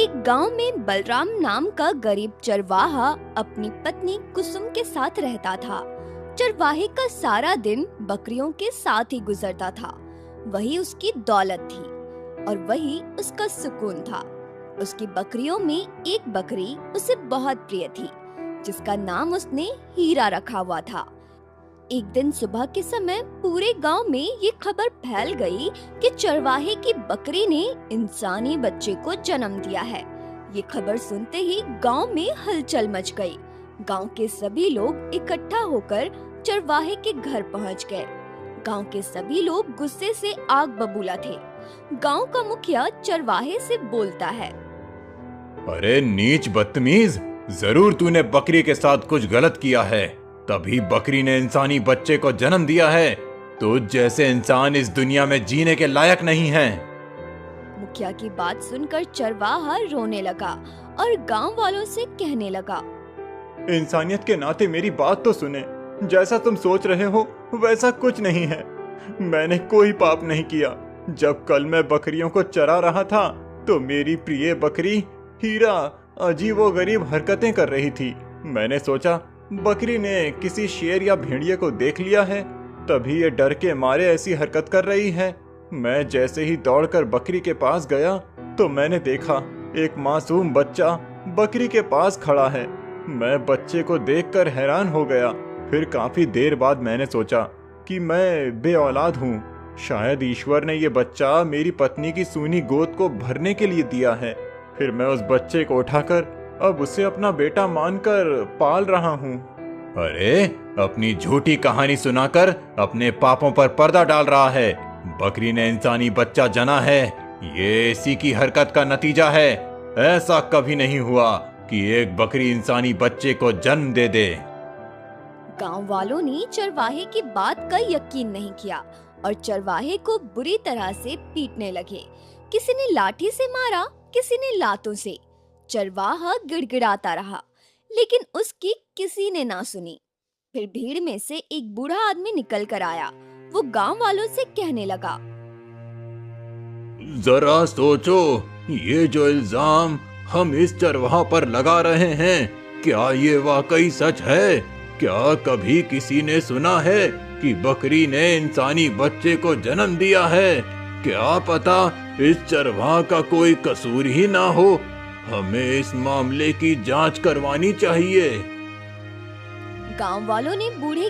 एक गांव में बलराम नाम का गरीब चरवाहा अपनी पत्नी कुसुम के साथ रहता था। चरवाहे का सारा दिन बकरियों के साथ ही गुजरता था। वही उसकी दौलत थी और वही उसका सुकून था। उसकी बकरियों में एक बकरी उसे बहुत प्रिय थी, जिसका नाम उसने हीरा रखा हुआ था। एक दिन सुबह के समय पूरे गांव में ये खबर फैल गई कि चरवाहे की बकरी ने इंसानी बच्चे को जन्म दिया है। ये खबर सुनते ही गांव में हलचल मच गई। गांव के सभी लोग इकट्ठा होकर चरवाहे के घर पहुंच गए। गांव के सभी लोग गुस्से से आग बबूला थे। गांव का मुखिया चरवाहे से बोलता है, अरे नीच बदतमीज, जरूर तूने बकरी के साथ कुछ गलत किया है, तभी बकरी ने इंसानी बच्चे को जन्म दिया है। तो जैसे इंसान इस दुनिया में जीने के लायक नहीं है। मुखिया की बात सुनकर चरवाहा रोने लगा और गांव वालों से कहने लगा, इंसानियत के नाते मेरी बात तो सुने। जैसा तुम सोच रहे हो वैसा कुछ नहीं है। मैंने कोई पाप नहीं किया। जब कल मैं बकरियों को चरा रहा था तो मेरी प्रिय बकरी हीरा अजीबोगरीब हरकतें कर रही थी। मैंने सोचा बकरी ने किसी शेर या भेड़िए को देख लिया है, तभी ये डर के मारे ऐसी हरकत कर रही है। मैं जैसे ही दौड़कर बकरी के पास गया तो मैंने देखा एक मासूम बच्चा बकरी के पास खड़ा है। मैं बच्चे को देखकर हैरान हो गया। फिर काफी देर बाद मैंने सोचा कि मैं बेऔलाद हूँ। शायद ईश्वर ने ये बच्चा मेरी पत्नी की सूनी गोद को भरने के लिए दिया है। फिर मैं उस बच्चे को उठाकर अब उसे अपना बेटा मानकर पाल रहा हूँ। अरे अपनी झूठी कहानी सुनाकर अपने पापों पर पर्दा डाल रहा है। बकरी ने इंसानी बच्चा जना है, ये इसी की हरकत का नतीजा है। ऐसा कभी नहीं हुआ कि एक बकरी इंसानी बच्चे को जन्म दे दे। गांव वालों ने चरवाहे की बात का यकीन नहीं किया और चरवाहे को बुरी तरह से पीटने लगे। किसी ने लाठी से मारा, किसी ने लातों से। चरवाहा गिड़गिड़ाता रहा, लेकिन उसकी किसी ने ना सुनी। फिर भीड़ में से एक बूढ़ा आदमी निकल कर आया। वो गांव वालों से कहने लगा, जरा सोचो, ये जो इल्जाम हम इस चरवाहा पर लगा रहे हैं, क्या ये वाकई सच है? क्या कभी किसी ने सुना है कि बकरी ने इंसानी बच्चे को जन्म दिया है? क्या पता इस चरवाहा का कोई कसूर ही ना हो। हमें इस मामले की जांच करवानी चाहिए। गांव वालों ने बूढ़े